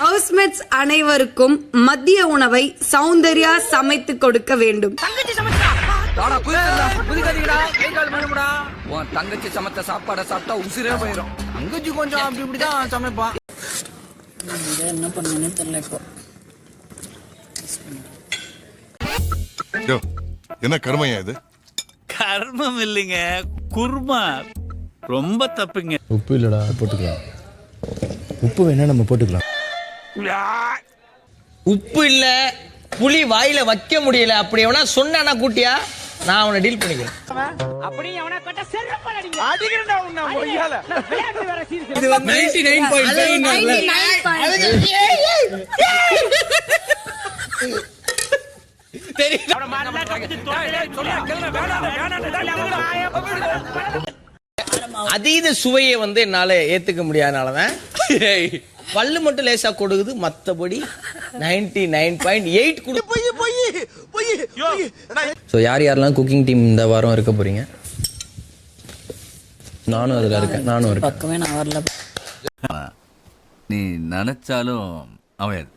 Housemates அனைவருக்கும் மதிய உணவை சௌந்தர்யா சமைத்து கொடுக்க வேண்டும். தங்கச்சி சமைத்த சாப்பாடை சாப்பிட்டா உசிரே போயிடும். தங்கச்சி கொஞ்சம் அப்படி இப்படிதான் சமைப்பா. என்ன பண்ணுன்னு தெரியல. இப்போ என்ன கர்மையா இது? கர்மம் இல்லைங்க, குர்மா. ரொம்ப தப்புங்க. உப்பு இல்லடா, போட்டுக்கலாம். உப்பு வேணா நம்ம போட்டுக்கலாம். உப்பு இல்ல, புளி வாயில வைக்க முடியல, அப்படி எவனா சொன்னா கூட்டியா நான் அவனை டீல் பண்ணிக்கிறேன். இது 99.5 அதீத சுவையை என்னால ஏத்துக்க முடியாதனாலதான் பல்லு மட்டும் லேசா கொடுக்குது, மத்தபடி 99.8 கொடு. ஸோ யாரெல்லாம் குக்கிங் டீம் இந்த வாரம் இருக்க போறீங்க? நானும் அதில் இருக்கேன். நானும் இருக்கேன். பக்கமே நான் வரல. நீ நினைச்சாலும் அவன்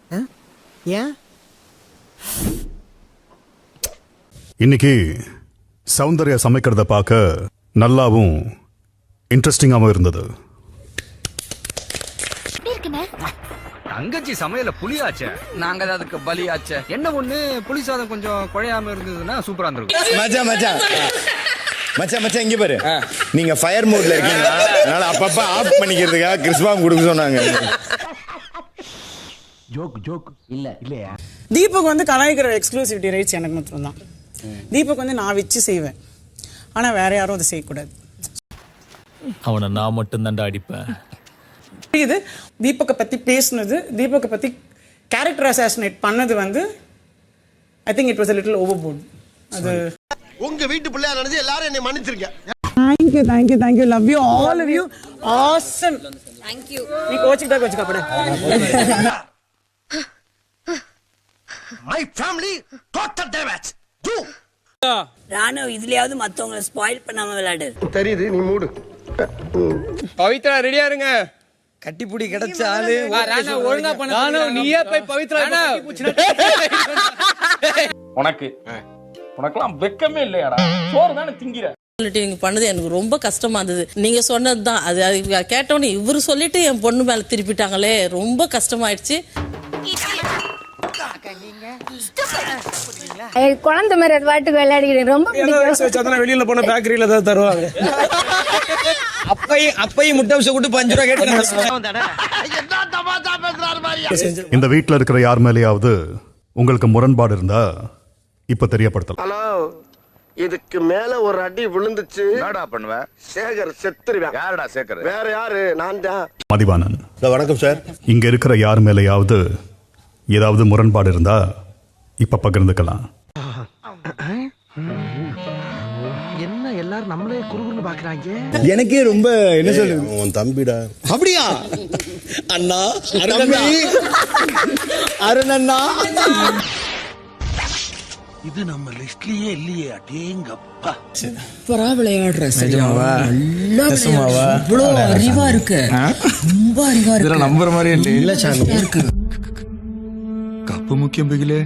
ஏன் இன்னைக்கு சௌந்தர்யா சமைக்கிறத பார்க்க நல்லாவும் இன்ட்ரெஸ்டிங்காகவும் இருந்தது. தங்கச்சி சமையல புளியாச்சே, நாங்க அதுக்கு பலியாச்சே. என்ன ஒண்ணு, புளி சாதம் கொஞ்சம் குழையாம இருந்ததுன்னா சூப்பரா இருந்திருக்கும். மச்சான் இங்க பாரு, நீங்க ஃபயர் மோட்ல இருக்கீங்க, அதனால அப்பப்ப ஆஃப் பண்ணிக்கிறதுக்காக கிறிஸ்பாம் கொடுக்க சொன்னாங்க. ஜோக் இல்லையா? தீபக் கலாய்க்கிற எக்ஸ்க்ளூசிவிட்டி ரைட்ஸ் எனக்கு மட்டும் தான். தீபக் நான் வச்சு செய்வேன், ஆனா வேற யாரும் அதை செய்யக்கூடாது. அவனை நான் மட்டும் தாண்டா அடிப்பேன். இது தீபக்கை பத்தி பேசுனது, தீபக்கை பத்தி கேரக்டர் அசாசினேட் பண்ணது I think it was a little overboard. அது உங்க வீட்டு பிள்ளையா நினைச்சு எல்லாரும் என்னை மன்னிச்சிருங்க. Thank you, love you all of you. Awesome. Thank you. நீ கோச்சிக்கிட்டா படு. My family total damage. ராணு இதுலயாவது மத்தவங்களை ஸ்பாயில் பண்ணாம விளையாடு. தெரியுது, நீ மூடு. பவித்ரா ரெடியா இருங்க. கட்டிப்புடி கிடைச்ச ஆளு ஒழுங்கா பண்ண. நீயே போய் பவித்ரா உனக்கெல்லாம் வெக்கமே இல்லையாடா? சோறு தானே திங்கிற. நீங்க பண்ணது எனக்கு ரொம்ப கஷ்டமா இருந்தது. நீங்க சொன்னதுதான் அது கேட்டோன்னு இவரு சொல்லிட்டு என் பொண்ணு மேல திருப்பிட்டாங்களே, ரொம்ப கஷ்டமாயிடுச்சு. குழந்தை மாதிரி அது பாட்டுக்கு விளையாடிக்கிறேன். ரொம்ப வெளியில போன பேக்கரியில தான் தருவாங்க. அப்பையும் முட்டை வச்சு கூட்டு 5 ரூபா கேட்டு. இந்த வீட்டில் இருக்கிற யார் மேலேயாவது உங்களுக்கு முரண்பாடு இருந்தா இப்ப தெரியப்படுத்தலாம். ஹலோ, இதுக்கு மேல ஒரு அடி விழுந்துச்சு என்னடா பண்ணுவ? சேகர் செத்துருவேன். யாரடா சேகர்? வேற யாரு? நான் தான். மதிவாணன். வணக்கம் சார். இங்க இருக்கிற யார் மேலேயாவது ஏதாவது முரண்பாடு இருந்தா இப்ப பகிர்ந்துக்கலாம். என்ன எல்லாரும் நம்மளே குறுகுறுன்னு பாக்குறாங்க? எனக்கே ரொம்ப என்ன சொல்றது, உன் தம்பிடா. அப்படியா அண்ணா? அருணண்ணா, இது நம்ம லிஸ்ட்லயே இல்லையே. அடேங்கப்பா, சூப்பரா விளையாடுற. இவ்வளோ அறிவா இருக்கு, ரொம்ப அறிவா இருக்கு. நம்புற மாதிரி இல்ல இருக்கு. கப்பு முக்கியம் பிகிலே.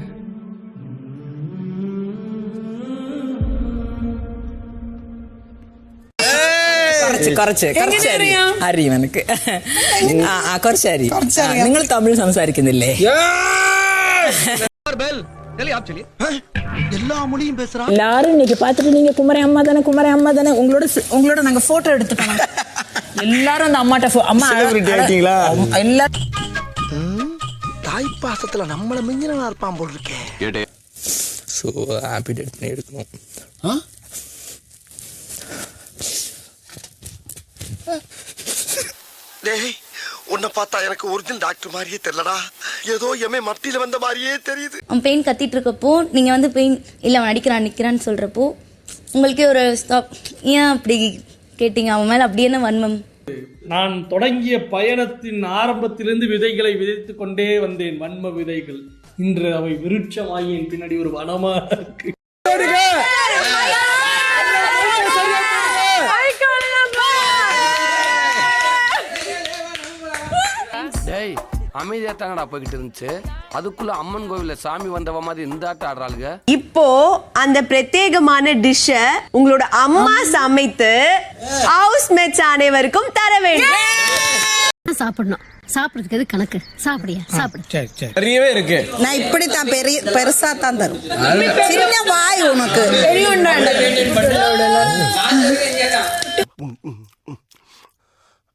നിങ്ങൾ തമിഴ് സംസാരിക്കുന്നില്ലേ? எல்லா மொழியும் பேசுறான். எல்லாரும் இன்னைக்கு பாத்துட்டு நீங்க குமரை அம்மா தானே உங்களோட நாங்க போட்டோ எடுத்துட்டோம். எல்லாரும் அந்த அம்மாட்ட அம்மா எல்லாரும் தாய் பாசத்துல நம்மள மிஞ்சினா இருப்பான் போல் இருக்கே. ஸோ ஹாப்பி டேட் பண்ணி எடுக்கணும். டேய், உன்னை பார்த்தா எனக்கு ஒரிஜினல் டாக்டர் மாதிரியே தெரியலடா. ஏதோ எம்ஏ மத்தியில வந்த மாதிரியே தெரியுது. அவன் பெயின் கத்திட்டு இருக்கப்போ நீங்க பெயின் இல்ல அவன் அடிக்கிறான் நிக்கிறான்னு சொல்றப்போ உங்களுக்கே ஒரு ஸ்டாப். ஏன் அப்படி கேட்டீங்க? அவன் மேல அப்படி என்ன வன்மம்? நான் தொடங்கிய பயணத்தின் ஆரம்பத்திலிருந்து விதைகளை விதைத்துக் கொண்டே வந்தேன், வன்ம விதைகள். இன்று அவை விருட்சமாகி என் பின்னாடி ஒரு வனமா இருக்கு. அமைதியா தாங்கடா போய்கிட்டு இருந்துச்சு. அதுக்குள்ள அம்மன் கோவில்ல சாமி வந்தவ மாதிரி இந்த ஆட்டம் ஆடுறாளுங்க. இப்போ அந்த பிரத்யேகமான டிஷ்ஷ உங்களோட அம்மா சமைத்து ஹவுஸ் மேட்ஸ் அனைவருக்கும் தர வேண்டும். சாப்பிடணும். சாப்பிடுறதுக்கு எது கணக்கு? சாப்பிடியா? சாப்பிடு. நிறையவே இருக்கு. நான் இப்படித்தான் பெருசா தான் தரும். சின்ன வாய் உனக்கு.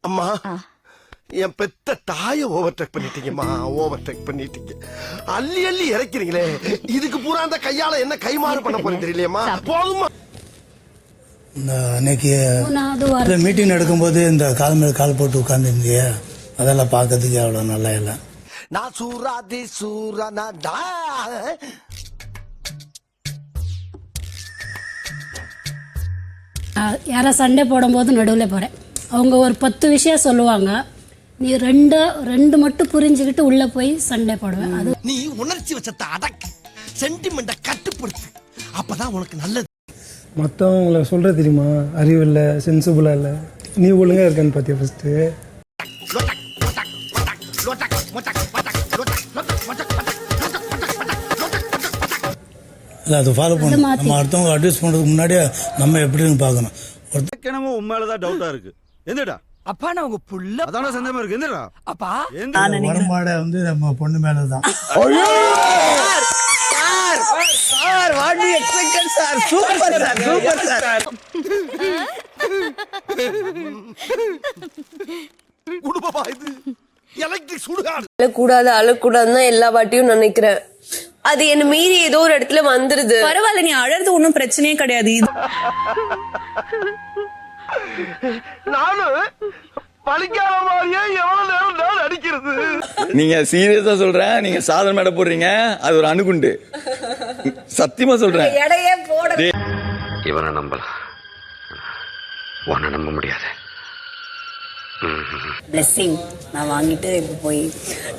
அம்மா என் பெத்த தாயை ஓவர்டேக் பண்ணிட்டீங்கம்மா, ஓவர்டேக் பண்ணிட்டீங்க. அள்ளி அள்ளி இறக்கிறீங்களே, இதுக்கு பூரா அந்த கையால என்ன கைமாறு பண்ண போறேன் தெரியலையம்மா. போதுமா. அன்னைக்கு மீட்டிங் நடக்கும்போது இந்த கால் மேல கால் போட்டு உட்கார்ந்து இருந்தியே, அதெல்லாம் பார்க்கறதுக்கு அவ்வளவு நல்லா இல்லை. நான் சூராதி சூரனா யாரா சண்டை போடும்போது நடுவில் போகிறேன். அவங்க ஒரு 10 விஷயம் சொல்லுவாங்க. நீ ரெண்டு மட்டும் புரிஞ்சுக்கிட்டு உள்ள போய் சண்டை போடுவேன். அது நீ உணர்ச்சி வச்சத்தை அடக்கு, சென்டிமெண்ட்டை கட்டுப்படுத்து, அப்பதான் உனக்கு நல்லது. மற்றவங்களை சொல்ற தெரியுமா, அறிவு இல்லை, சென்சிபிளா இல்லை, நீ ஒழுங்கா இருக்கான்னு பார்த்தியா ஃபர்ஸ்ட். இல்லை, அதை ஃபாலோ பண்ணணும். நம்ம அடுத்தவங்க அட்வைஸ் பண்ணுறதுக்கு முன்னாடியே நம்ம எப்படின்னு பார்க்கணும். ஒருத்தக்கிழமை உண்மையிலதான் டவுட்டா இருக்கு. எந்தடா அப்பா நான் உங்க புள்ள அதான சந்தேகமா இருக்கு. எந்தடா அப்பா வருமாடை வந்து நம்ம பொண்ணு மேலதான். Sir what to expect sir? Super sir, super sir. குடும்பமா இது எலக்ட்ரிக் சுடுகாடு. அழக்கூடாது அழக்கூடாதுன்னு எல்லா வாட்டியும் நினைக்கிறேன். அது என்ன மீறி ஏதோ ஒரு இடத்துல வந்துருது. பரவாயில்ல, நீ அழறது ஒன்றும் பிரச்சனையே கிடையாது. நானும் பழிக்காத மாதிரியே எவ்வளவு நேரம் நான் அடிக்கிறது. நீங்க சீரியஸா சொல்றேன், நீங்க சாதனை மேட போடுறீங்க, அது ஒரு அணுகுண்டு. சத்தியமா சொல்றேன். எடையே போட இவனை நம்பலாம், உன்னை நம்ப முடியாது. பிளெஸிங் நான் வாங்கிட்டு இப்போ போய்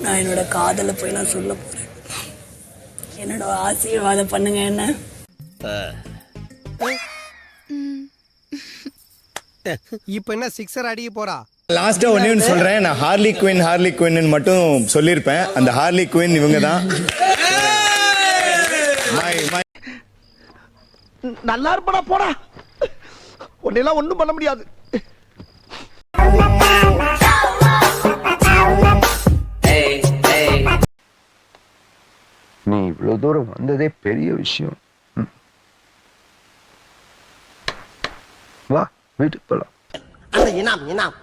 நான் என்னோட காதலை போய் நான் சொல்ல போறேன். என்னோட ஆசீர்வாதம் பண்ணுங்க. என்ன இப்ப என்ன சிக்ஸர் அடிக்க போறா? லாஸ்டா ஒன்னு சொல்றேன், நான் ஹார்லி குயின் மட்டும் சொல்லியிருப்பேன். அந்த ஹார்லி குயின் இவங்க தான். நல்லா இருப்படா போடா, உன்னெல்லாம் ஒண்ணும் பண்ண முடியாது. நீ இவ்வளவு தூரம் வந்ததே பெரிய விஷயம். வா வீட்டுக்கு போலாம். அந்த இனாம்